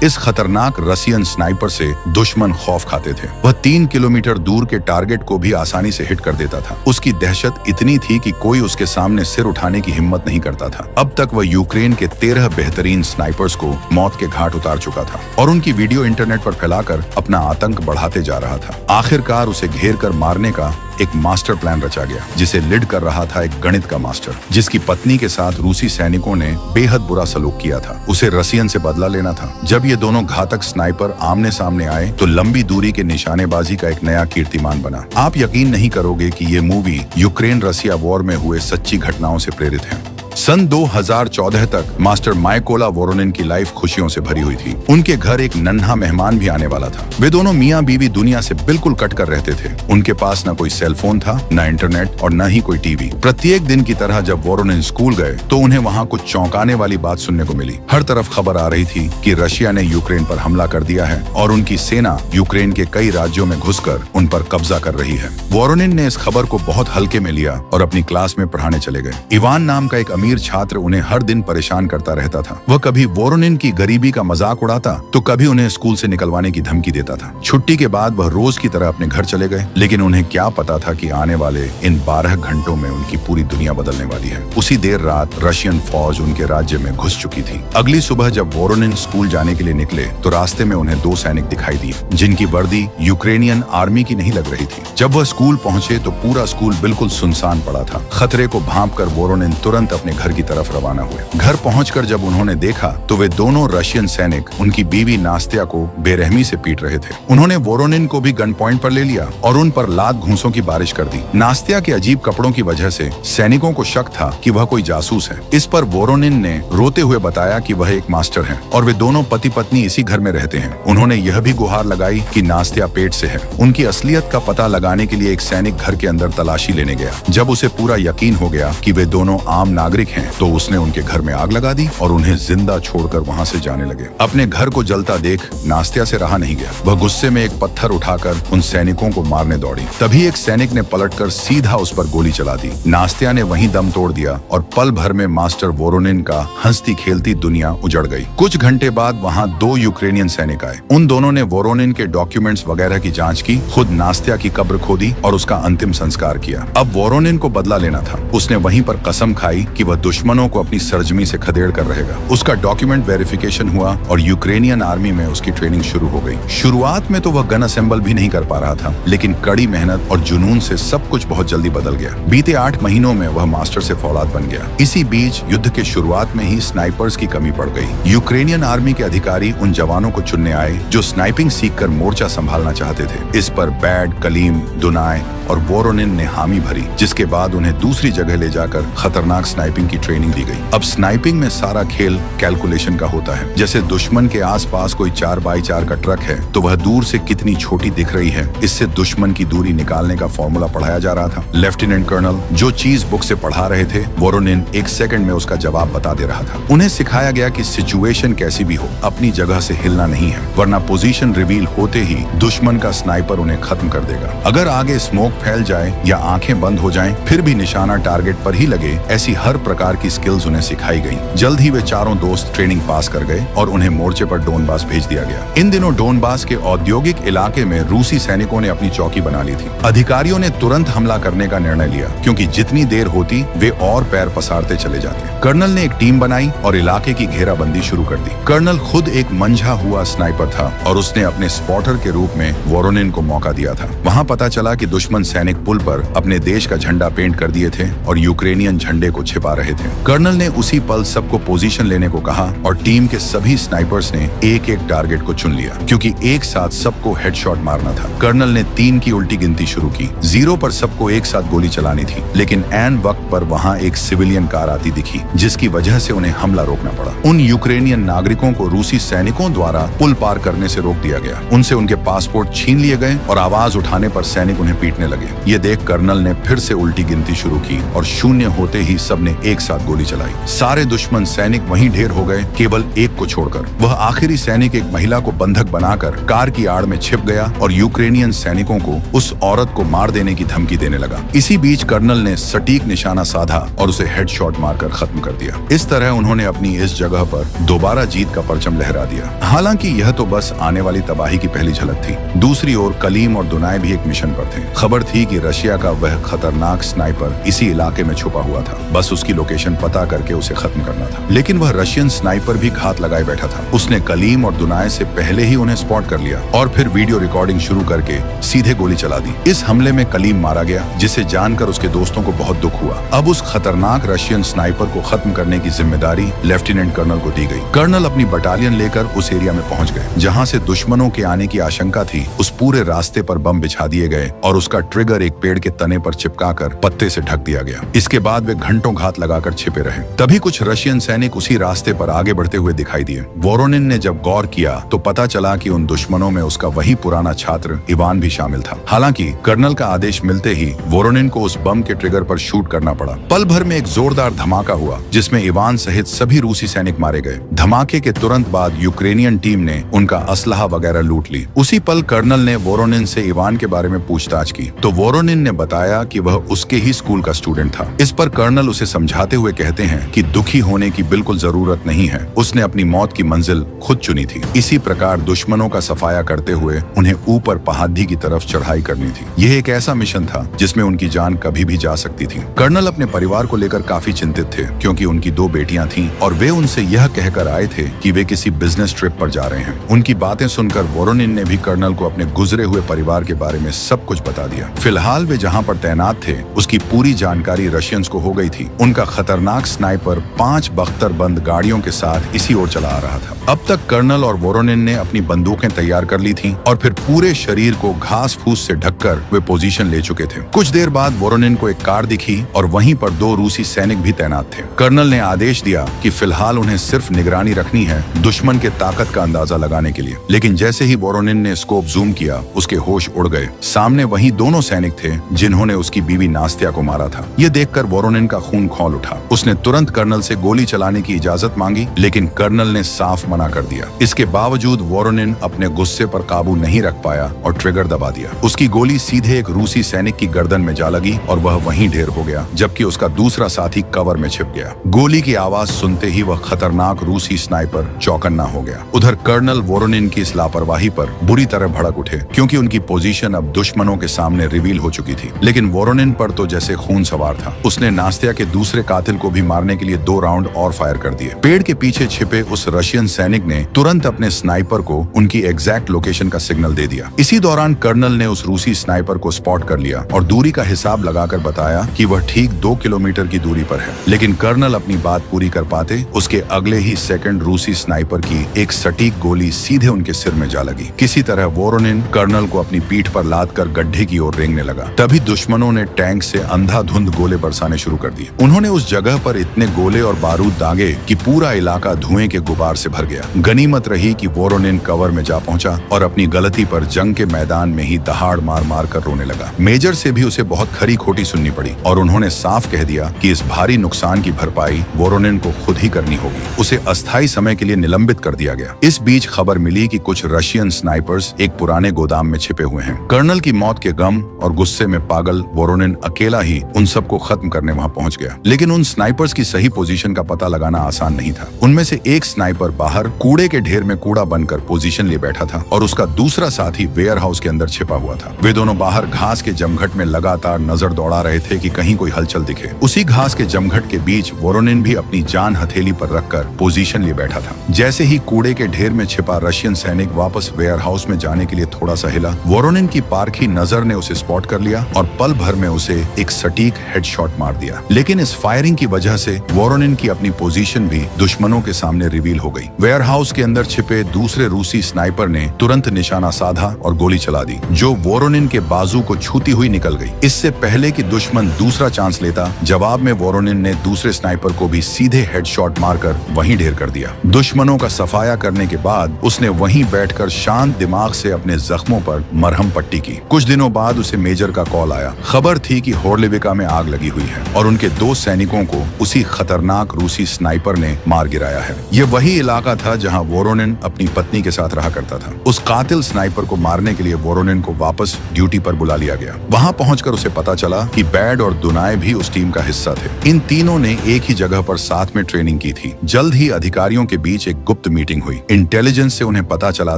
इस खतरनाक Russian sniper से दुश्मन खौफ खाते थे। वह 3 किलोमीटर दूर के टारगेट को भी आसानी से हिट कर देता था। उसकी दहशत इतनी थी कि कोई उसके सामने सिर उठाने की हिम्मत नहीं करता था। अब तक वह यूक्रेन के 13 बेहतरीन स्नाइपर्स को मौत के घाट उतार चुका था और उनकी वीडियो इंटरनेट पर फैलाकर अपना आतंक बढ़ाते जा रहा था। आखिरकार उसे घेर कर मारने का एक मास्टर प्लान रचा गया, जिसे लीड कर रहा था एक गणित का मास्टर, जिसकी पत्नी के साथ रूसी सैनिकों ने बेहद बुरा सलूक किया था। उसे रसियन से बदला लेना था। जब ये दोनों घातक स्नाइपर आमने सामने आए तो लंबी दूरी के निशानेबाजी का एक नया कीर्तिमान बना। आप यकीन नहीं करोगे कि ये मूवी यूक्रेन रसिया वॉर में हुए सच्ची घटनाओं से प्रेरित है। सन 2014 तक मास्टर माइकोला वोरोनिन की लाइफ खुशियों से भरी हुई थी। उनके घर एक नन्हा मेहमान भी आने वाला था। वे दोनों मियां बीवी दुनिया से बिल्कुल कट कर रहते थे। उनके पास न कोई सेलफोन था, न इंटरनेट और न ही कोई टीवी। प्रत्येक दिन की तरह जब वोरोनिन स्कूल गए तो उन्हें वहाँ कुछ चौंकाने वाली बात सुनने को मिली। हर तरफ खबर आ रही थी कि रशिया ने यूक्रेन पर हमला कर दिया है और उनकी सेना यूक्रेन के कई राज्यों में घुसकर उन पर कब्जा कर रही है। वोरोनिन ने इस खबर को बहुत हल्के में लिया और अपनी क्लास में पढ़ाने चले गए। इवान नाम का एक अमीर छात्र उन्हें हर दिन परेशान करता रहता था। वह कभी वोरोनिन की गरीबी का मजाक उड़ाता तो कभी उन्हें स्कूल से निकलवाने की धमकी देता था। छुट्टी के बाद वह रोज की तरह अपने घर चले गए, लेकिन उन्हें क्या पता था कि आने वाले इन 12 घंटों में उनकी पूरी दुनिया बदलने वाली है। उसी देर रात रशियन फौज उनके राज्य में घुस चुकी थी। अगली सुबह जब वोरोनिन स्कूल जाने के लिए निकले तो रास्ते में उन्हें 2 सैनिक दिखाई दिए, जिनकी वर्दी यूक्रेनियन आर्मी की नहीं लग रही थी। जब वह स्कूल पहुंचे तो पूरा स्कूल बिल्कुल सुनसान पड़ा था। खतरे को भांपकर वोरोनिन तुरंत अपने घर की तरफ रवाना हुए। घर पहुंचकर जब उन्होंने देखा तो वे दोनों रशियन सैनिक उनकी बीवी नास्त्या को बेरहमी से पीट रहे थे। उन्होंने वोरोनिन को भी गन पॉइंट पर ले लिया और उन पर लात घूंसों की बारिश कर दी। नास्त्या के अजीब कपड़ों की वजह से सैनिकों को शक था कि वह कोई जासूस है। इस पर वोरोनिन ने रोते हुए बताया कि वह एक मास्टर है और वे दोनों पति पत्नी इसी घर में रहते हैं। उन्होंने यह भी गुहार लगाई कि नास्त्या पेट से है। उनकी असलियत का पता लगाने के लिए एक सैनिक घर के अंदर तलाशी लेने गया। जब उसे पूरा यकीन हो गया कि वे दोनों आम नागरिक हैं तो उसने उनके घर में आग लगा दी और उन्हें जिंदा छोड़कर वहां से जाने लगे। अपने घर को जलता देख नास्त्या से रहा नहीं गया। वह गुस्से में एक पत्थर उठाकर उन सैनिकों को मारने दौड़ी। तभी एक सैनिक ने पलटकर सीधा उस पर गोली चला दी। नास्त्या ने वहीं दम तोड़ दिया और पल भर में मास्टर वोरोनिन का हंसती खेलती दुनिया उजड़ गई। कुछ घंटे बाद वहां 2 यूक्रेनियन सैनिक आए। उन दोनों ने वोरोनिन के डॉक्यूमेंट्स वगैरह की जांच की, खुद नास्त्या की कब्र खोदी और उसका अंतिम संस्कार किया। अब वोरोनिन को बदला लेना था। उसने वहीं पर कसम खाई कि वह दुश्मनों को अपनी सरजमी से खदेड़ कर रहेगा। उसका डॉक्यूमेंट वेरिफिकेशन हुआ और यूक्रेनियन आर्मी में उसकी ट्रेनिंग शुरू हो गई। शुरुआत में तो वह गन असेंबल भी नहीं कर पा रहा था, लेकिन कड़ी मेहनत और जुनून से सब कुछ बहुत जल्दी बदल गया। बीते 8 महीनों में वह मास्टर से फौलाद बन गया। इसी बीच युद्ध के शुरुआत में ही स्नाइपर्स की कमी पड़ गई। यूक्रेनियन आर्मी के अधिकारी उन जवानों को चुनने आए जो स्नाइपिंग सीखकर मोर्चा संभालना चाहते थे। इस पर बैड, कलीम, दुनाय और वोरोनिन ने हामी भरी, जिसके बाद उन्हें दूसरी जगह ले जाकर खतरनाक स्नाइपिंग की ट्रेनिंग दी गई। अब स्नाइपिंग में सारा खेल कैलकुलेशन का होता है। जैसे दुश्मन के आसपास कोई 4x4 का ट्रक है तो वह दूर से कितनी छोटी दिख रही है, इससे दुश्मन की दूरी निकालने का फॉर्मूला पढ़ाया जा रहा था। लेफ्टिनेंट कर्नल जो चीज बुक से पढ़ा रहे थे, वोरोनिन 1 सेकंड में उसका जवाब बता दे रहा था। उन्हें सिखाया गया कि सिचुएशन कैसी भी हो, अपनी जगह से हिलना नहीं है, वरना पोजीशन रिवील होते ही दुश्मन का स्नाइपर उन्हें खत्म कर देगा। अगर आगे स्मोक फैल जाए या आंखें बंद हो जाएं, फिर भी निशाना टारगेट पर ही लगे, ऐसी हर प्रकार की स्किल्स उन्हें सिखाई गई। जल्द ही वे चारों दोस्त ट्रेनिंग पास कर गए और उन्हें मोर्चे पर डोनबास भेज दिया गया। इन दिनों डोनबास के औद्योगिक इलाके में रूसी सैनिकों ने अपनी चौकी बना ली थी। अधिकारियों ने तुरंत हमला करने का निर्णय लिया, क्योंकि जितनी देर होती वे और पैर पसारते चले जाते। कर्नल ने एक टीम बनाई और इलाके की घेराबंदी शुरू कर दी। कर्नल खुद एक मंझा हुआ स्नाइपर था और उसने अपने स्पॉटर के रूप में वोरोनिन को मौका दिया था। वहां पता चला कि दुश्मन सैनिक पुल पर अपने देश का झंडा पेंट कर दिए थे और यूक्रेनियन झंडे को छिपा रहे थे। कर्नल ने उसी पल सबको पोजीशन लेने को कहा और टीम के सभी स्नाइपर्स ने एक टारगेट को चुन लिया, क्योंकि एक साथ सबको हेडशॉट मारना था। कर्नल ने 3 की उल्टी गिनती शुरू की। 0 पर सबको एक साथ गोली चलानी थी, लेकिन ऐन वक्त पर वहां एक सिविलियन कार आती दिखी, जिसकी वजह से उन्हें हमला रोकना पड़ा। उन यूक्रेनियन नागरिकों को रूसी सैनिकों द्वारा पुल पार करने से रोक दिया गया। उनसे उनके पासपोर्ट छीन लिए गए और आवाज उठाने पर सैनिक उन्हें पीटने लगे। ये देख कर्नल ने फिर से उल्टी गिनती शुरू की और 0 होते ही सबने एक साथ गोली चलाई। सारे दुश्मन सैनिक वहीं ढेर हो गए, केवल एक को छोड़कर। वह आखिरी सैनिक एक महिला को बंधक बनाकर कार की आड़ में छिप गया और यूक्रेनियन सैनिकों को उस औरत को मार देने की धमकी देने लगा। इसी बीच कर्नल ने सटीक निशाना साधा और उसे हेडशॉट मारकर खत्म कर दिया। इस तरह उन्होंने अपनी इस जगह पर दोबारा जीत का परचम लहरा दिया। हालांकि यह तो बस आने वाली तबाही की पहली झलक थी। दूसरी ओर कलीम और दुनाई भी एक मिशन पर थे। खबर थी कि रशिया का वह खतरनाक स्नाइपर इसी इलाके में छुपा हुआ था, बस उसकी लोकेशन पता करके उसे खत्म करना था। लेकिन वह रशियन स्नाइपर भी घात लगाए बैठा था। उसने कलीम और दुनाई से पहले ही उन्हें स्पॉट कर लिया और फिर वीडियो रिकॉर्डिंग शुरू करके सीधे गोली चला दी। इस हमले में कलीम मारा गया, जिसे जानकर उसके दोस्तों को बहुत दुख हुआ। अब उस खतरनाक रशियन स्नाइपर को खत्म करने की जिम्मेदारी लेफ्टिनेंट कर्नल को दी गई। कर्नल अपनी बटालियन लेकर उस एरिया में पहुंच गए जहां से दुश्मनों के आने की आशंका थी। उस पूरे रास्ते पर बम बिछा दिए गए और उसका ट्रिगर एक पेड़ के तने पर चिपकाकर पत्ते से ढक दिया गया। इसके बाद वे घंटों घात लगाकर छिपे रहे। तभी कुछ रशियन सैनिक उसी रास्ते पर आगे बढ़ते हुए दिखाई दिए। वोरोनिन ने जब गौर किया तो पता चला कि उन दुश्मनों में उसका वही पुराना छात्र इवान भी शामिल था। हालांकि कर्नल का आदेश मिलते ही वोरोनिन को उस बम के ट्रिगर पर शूट करना पड़ा। पल भर में एक जोरदार धमाका हुआ जिसमें इवान सहित सभी रूसी सैनिक मारे गए। धमाके के तुरंत बाद यूक्रेनियन टीम ने उनका असलहा वगैरह लूट ली। उसी पल कर्नल ने वोरोनिन से इवान के बारे में पूछताछ की तो वोरोनिन ने बताया कि वह उसके ही स्कूल का स्टूडेंट था। इस पर कर्नल उसे समझाते हुए कहते हैं कि दुखी होने की बिल्कुल जरूरत नहीं है, उसने अपनी मौत की मंजिल खुद चुनी थी। इसी प्रकार दुश्मनों का सफाया करते हुए उन्हें ऊपर पहाड़ी की तरफ चढ़ाई करनी थी। यह एक ऐसा मिशन था जिसमें उनकी जान कभी भी जा सकती थी। कर्नल अपने परिवार को लेकर काफी चिंतित थे क्योंकि उनकी 2 बेटियां थीं और वे उनसे यह कहकर आए थे कि वे किसी बिजनेस ट्रिप पर जा रहे हैं। उनकी बातें सुनकर वोरोनिन ने भी कर्नल को अपने गुजरे हुए परिवार के बारे में सब कुछ बता दिया। फिलहाल वे जहां पर तैनात थे उसकी पूरी जानकारी रशियंस को हो गई थी। उनका खतरनाक स्नाइपर 5 बख्तरबंद गाड़ियों के साथ इसी ओर चला आ रहा था। अब तक कर्नल और वोरोनिन ने अपनी बंदूकें तैयार कर ली थीं और फिर पूरे शरीर को घास फूस से ढककर वे पोजीशन ले चुके थे। कुछ देर बाद वोरोनिन को एक कार दिखी और वहीं पर 2 रूसी सैनिक भी तैनात थे। कर्नल ने आदेश दिया कि फिलहाल उन्हें सिर्फ निगरानी रखनी है, दुश्मन के ताकत का अंदाजा लगाने के लिए। लेकिन जैसे ही वोरोनिन ने स्कोप जूम किया उसके होश उड़ गए। सामने वही दोनों सैनिक थे जिन्होंने उसकी बीवी नास्तिया को मारा था। ये देखकर वोरोनिन का खून खौल उठा। उसने तुरंत कर्नल से गोली चलाने की इजाजत मांगी लेकिन कर्नल ने साफ मना कर दिया। इसके बावजूद वोरोनिन अपने गुस्से पर काबू नहीं रख पाया और ट्रिगर दबा दिया। उसकी गोली सीधे एक रूसी सैनिक की गर्दन में जा लगी और वह वहीं ढेर हो गया, जबकि उसका दूसरा साथी कवर में छिप गया। गोली की आवाज सुनते ही वह खतरनाक रूसी स्नाइपर चौकन्ना हो गया। उधर कर्नल वोरोनिन की इस लापरवाही पर बुरी तरह भड़क उठे क्योंकि उनकी पोजीशन अब दुश्मनों के सामने रिवील हो चुकी थी। लेकिन वोरोनिन पर तो जैसे खून सवार था। उसने नास्तिया के दूसरे कातिल को भी मारने के लिए 2 राउंड और फायर कर दिए। पेड़ के पीछे छिपे उस रशियन सैनिक ने तुरंत अपने स्नाइपर को उनकी एग्जैक्ट लोकेशन का सिग्नल दे दिया। इसी दौरान कर्नल ने उस रूसी स्नाइपर को स्पॉट कर लिया और दूरी का हिसाब लगाकर बताया कि वह ठीक 2 किलोमीटर की दूरी पर है। लेकिन कर्नल अपनी बात पूरी कर पाते उसके अगले ही सेकंड रूसी स्नाइपर की एक सटीक गोली सीधे उनके सिर में जा लगी। किसी तरह वोरोनिन कर्नल को अपनी पीठ पर लादकर गड्ढे की ओर रेंगने लगा। तभी दुश्मनों ने टैंक से अंधाधुंध गोले बरसाने शुरू कर दिए। उन्होंने उस जगह पर इतने गोले और बारूद दागे कि पूरा इलाका धुएं के गुबार से भर गया। गनीमत रही कि वोरोनिन कवर में जा पहुंचा और अपनी गलती पर जंग के मैदान में ही दहाड़ मार मार कर रोने लगा। मेजर से भी उसे बहुत खरी खोटी सुननी पड़ी और उन्होंने साफ कह दिया कि इस भारी नुकसान की भरपाई वोरोनिन को खुद ही करनी होगी। उसे अस्थायी समय के लिए निलंबित कर दिया गया। इस बीच खबर मिली कि कुछ रशियन स्नाइपर्स एक पुराने गोदाम में छिपे हुए हैं। कर्नल की मौत के गम और गुस्से में पागल वोरोनिन अकेला ही उन सबको खत्म करने वहां पहुंच गया। लेकिन उन स्नाइपर्स की सही पोजीशन का पता लगाना आसान नहीं था। उनमें से एक स्नाइपर बाहर कूड़े के ढेर में कूड़ा बनकर पोजीशन लिए बैठा था और उसका दूसरा साथी वेयर हाउस के अंदर छिपा हुआ था। वे दोनों बाहर घास के जमघट में लगातार नजर दौड़ा रहे थे कि कहीं कोई हलचल दिखे। उसी घास के जमघट के बीच वोरोनिन भी अपनी जान हथेली पर रखकर पोजीशन लिए बैठा था। जैसे ही कूड़े के ढेर में छिपा रशियन सैनिक वापस वेयर हाउस में जाने के लिए थोड़ा सा हिला, वोरोनिन की पारखी नजर ने उसे स्पॉट कर लिया और पल भर में उसे एक सटीक हेडशॉट मार दिया। लेकिन इस फायरिंग की वजह से वोरोनिन की अपनी पोजीशन भी दुश्मनों के सामने रिवील हो गई। वेयर हाउस के अंदर छिपे दूसरे रूसी स्नाइपर ने तुरंत निशाना साधा और गोली चला दी, जो वोरोनिन के बाजू को छूती हुई निकल गई। इससे पहले कि दुश्मन दूसरा चांस लेता, जवाब में वोरोनिन ने दूसरे स्नाइपर को भी सीधे हेडशॉट मारकर वहीं ढेर कर दिया। दुश्मनों का सफाया करने के बाद उसने वहीं बैठकर शांत दिमाग से अपने जख्मों पर मरहम पट्टी की। कुछ दिनों बाद उसे मेजर का कॉल आया। खबर थी कि होर्लेविका में आग लगी हुई है और उनके 2 सैनिकों को उसी खतरनाक रूसी स्नाइपर ने मार गिराया है। यह वही इलाका था जहां वोरोनिन अपनी पत्नी के साथ रहा करता था। उस कातिल स्नाइपर को मारने के लिए वोरोनिन को वापस ड्यूटी पर बुला लिया गया। वहां पहुंचकर उसे पता चला कि बैड और दुनाए भी उस टीम का हिस्सा थे। इन तीनों ने एक ही जगह पर साथ में ट्रेनिंग की थी। जल्द ही अधिकारियों के बीच एक गुप्त मीटिंग हुई। इंटेलिजेंस से उन्हें पता चला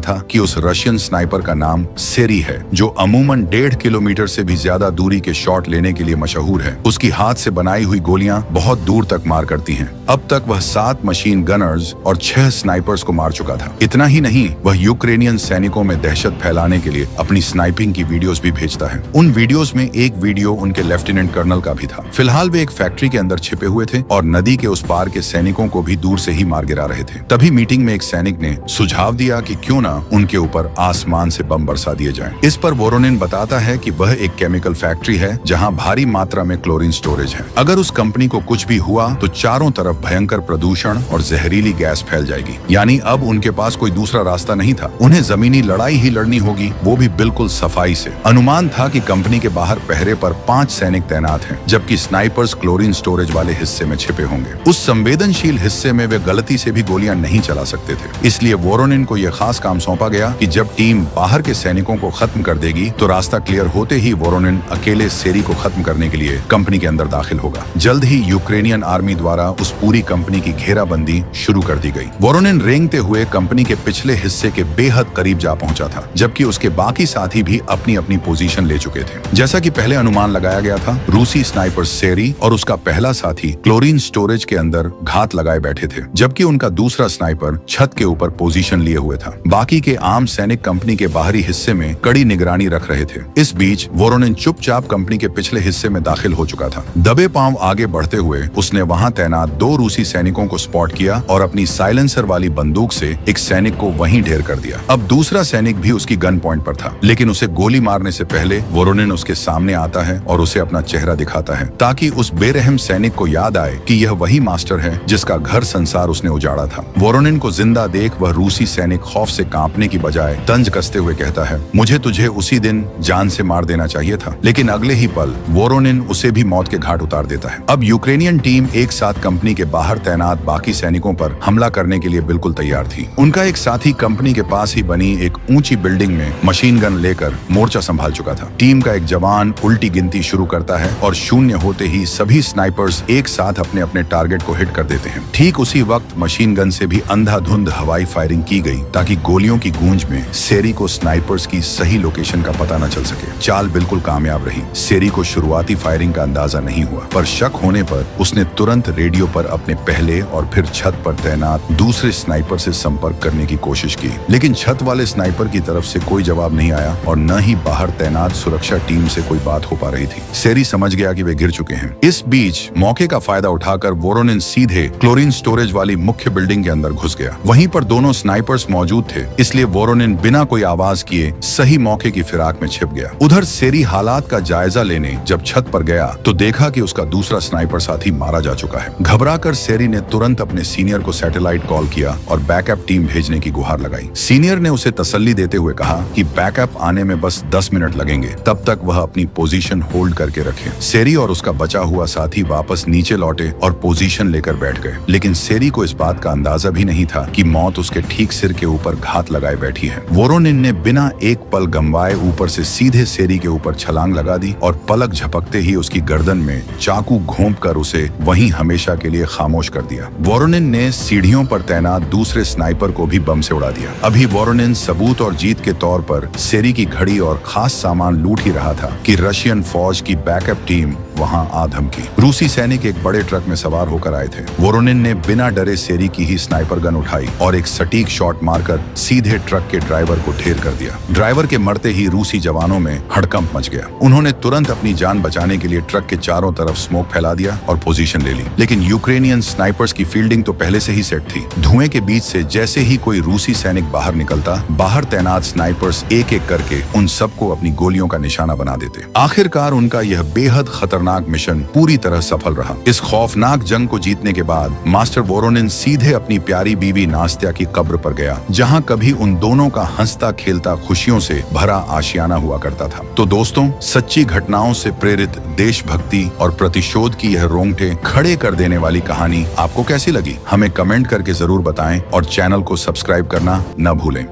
था कि उस रशियन स्नाइपर का नाम सेरी है, जो अमूमन 1.5 किलोमीटर से भी ज्यादा दूरी के शॉट लेने के लिए मशहूर है। उसकी हाथ से बनाई हुई गोलियां बहुत दूर तक मार करती हैं। अब तक वह 7 मशीन गनर्स और 6 स्नाइपर्स को मार चुका था। इतना ही नहीं, वह यूक्रेनियन सैनिकों में दहशत फैलाने के लिए अपनी स्नाइपिंग की वीडियोस भी भेजता है। उन वीडियोस में एक वीडियो उनके लेफ्टिनेंट कर्नल का भी था। फिलहाल वे एक फैक्ट्री के अंदर छिपे हुए थे और नदी के उस पार के सैनिकों को भी दूर से ही मार गिरा रहे थे। तभी मीटिंग में एक सैनिक ने सुझाव दिया कि क्यों ना उनके ऊपर आसमान से बम बरसा दिए जाएं। इस पर वोरोनिन बताता है कि वह एक केमिकल फैक्ट्री है जहां भारी मात्रा में क्लोरीन स्टोरेज है। अगर उस कंपनी को कुछ भी हुआ तो चारों तरफ भयंकर प्रदूषण और जहरीली गैस फैल जाएगी। यानी अब उनके पास कोई दूसरा रास्ता नहीं था, उन्हें जमीनी लड़ाई ही लड़नी होगी, वो भी बिल्कुल सफाई से। अनुमान था कि कंपनी के बाहर पहरे पर 5 सैनिक तैनात हैं, जबकि स्नाइपर्स क्लोरीन स्टोरेज वाले हिस्से में छिपे होंगे। उस संवेदनशील हिस्से में वे गलती से भी गोलियां नहीं चला सकते थे। इसलिए वोरोनिन को यह खास काम सौंपा गया कि जब टीम बाहर के सैनिकों को खत्म कर देगी तो रास्ता क्लियर होते ही वोरोनिन अकेले सेरी को खत्म करने के लिए कंपनी के अंदर दाखिल होगा। जल्द ही यूक्रेनियन आर्मी द्वारा उस पूरी कंपनी की घेराबंदी शुरू कर दी गई। वोरोनिन रेंगते हुए कंपनी के पिछले हिस्से के बेहद करीब जा पहुंचा था, जबकि उसके बाकी साथी भी अपनी अपनी पोजीशन ले चुके थे। जैसा कि पहले अनुमान लगाया गया था, रूसी स्नाइपर सेरी और उसका पहला साथी क्लोरीन स्टोरेज के अंदर घात लगाए बैठे थे, जबकि उनका दूसरा स्नाइपर छत के ऊपर पोजीशन लिए हुए था। बाकी के आम सैनिक कंपनी के बाहरी हिस्से में कड़ी निगरानी रख रहे थे। इस बीच वोरोनिन चुपचाप कंपनी के पिछले हिस्से में दाखिल हो चुका था। दबे पांव आगे बढ़ते हुए उसने वहां तैनात 2 रूसी सैनिकों को स्पॉट किया और अपनी साइलेंसर वाली बंदूक से एक सैनिक को वहीं ढेर कर दिया। अब दूसरा सैनिक भी उसकी गन पॉइंट पर था, लेकिन उसे गोली मारने से पहले वोरोनिन उसके सामने आता है और उसे अपना चेहरा दिखाता है, ताकि उस बेरहम सैनिक को याद आए कि यह वही मास्टर है जिसका घर संसार उसने उजाड़ा था। वोरोनिन को जिंदा देख वह रूसी सैनिक खौफ से कांपने की बजाय तंज कसते हुए कहता है, मुझे तुझे उसी दिन जान से मार देना चाहिए था। लेकिन अगले ही पल वोरोनिन उसे भी मौत के घाट उतार देता है। अब यूक्रेनियन टीम एक साथ कंपनी के बाहर तैनात बाकी सैनिकों पर हमला करने के लिए बिल्कुल तैयार थी। उनका एक साथी कंपनी के पास ही बनी एक ऊंची बिल्डिंग में मशीन गन लेकर मोर्चा संभाल चुका था। टीम का एक जवान उल्टी गिनती शुरू करता है और 0 होते ही सभी स्नाइपर्स एक साथ अपने अपने टारगेट को हिट कर देते हैं। ठीक उसी वक्त मशीन गन से भी अंधाधुंध हवाई फायरिंग की गई, ताकि गोलियों की गूंज में सेरी को स्नाइपर्स की सही लोकेशन का पता न चल सके। चाल बिल्कुल कामयाब रही। सेरी को शुरुआती फायरिंग का अंदाजा नहीं हुआ, पर शक होने पर उसने तुरंत रेडियो पर अपने पहले और फिर छत पर तैनात दूसरे स्नाइपर से संपर्क करने की कोशिश की, लेकिन छत वाले स्नाइपर की तरफ से कोई जवाब नहीं आया और न ही बाहर तैनात सुरक्षा टीम से कोई बात हो पा रही थी। सेरी समझ गया कि वे गिर चुके हैं। इस बीच मौके का फायदा उठाकर वोरोनिन सीधे क्लोरीन स्टोरेज वाली मुख्य बिल्डिंग के अंदर घुस गया। वहीं पर दोनों स्नाइपर्स मौजूद थे, इसलिए वोरोनिन बिना कोई आवाज किए सही मौके की फिराक में छिप गया। उधर सेरी हालात का जायजा लेने जब छत पर गया तो देखा कि उसका दूसरा स्नाइपर साथी मारा जा चुका है। घबराकर सेरी ने तुरंत अपने सीनियर को सैटेलाइट कॉल किया और बैकअप टीम भेजने की गुहार लगाई। सीनियर ने उसे तसल्ली देते हुए कहा कि बैकअप आने में बस 10 मिनट लगेंगे, तब तक वह अपनी पोजीशन होल्ड करके रखे। सेरी और उसका बचा हुआ साथी वापस नीचे लौटे और पोजीशन लेकर बैठ गए, लेकिन सेरी को इस बात का अंदाजा भी नहीं था कि मौत उसके ठीक सिर के ऊपर घात लगाए बैठी है। वोरोनिन ने बिना एक पल गंवाए ऊपर से सीधे सेरी के ऊपर छलांग लगा दी और पलक झपकते ही उसकी गर्दन में चाकू घोंपकर उसे वहीं हमेशा के लिए खामोश कर दिया। वोरोनिन ने सीढ़ियों पर तैनात दूसरे स्नाइपर को भी बम से उड़ा दिया। अभी वोरोनिन सबूत और जीत के तौर पर सेरी की घड़ी और खास सामान लूट ही रहा था कि रशियन फौज की बैकअप टीम वहां आ धमकी। रूसी सैनिक एक बड़े ट्रक में सवार होकर आए थे। वोरोनिन ने बिना डरे सेरी की ही स्नाइपर गन उठाई और एक सटीक शॉट मारकर सीधे ट्रक के ड्राइवर को ढेर कर दिया। ड्राइवर के मरते ही रूसी जवानों में हड़कंप मच गया। उन्होंने तुरंत अपनी जान बचाने के लिए ट्रक के चारों तरफ स्मोक फैला दिया और पोजीशन ले ली, लेकिन यूक्रेनियन स्नाइपर्स की फील्डिंग तो पहले से ही सेट थी। धुएं के बीच से जैसे ही कोई रूसी सैनिक बाहर निकलता, बाहर तैनात स्नाइपर्स एक एक करके उन सबको अपनी गोलियों का निशाना बना देते। आखिरकार उनका यह बेहद खतरनाक मिशन पूरी तरह सफल रहा। इस खौफनाक जंग को जीतने के बाद मास्टर वोरोनिन सीधे अपनी प्यारी बीवी नास्त्या की कब्र पर गया, जहां कभी उन दोनों का हंसता खेलता खुशियों से भरा आशियाना हुआ करता था। था। तो दोस्तों, सच्ची घटनाओं से प्रेरित देशभक्ति और प्रतिशोध की यह रोंगटे खड़े कर देने वाली कहानी आपको कैसी लगी? हमें कमेंट करके जरूर बताएं और चैनल को सब्सक्राइब करना न भूलें।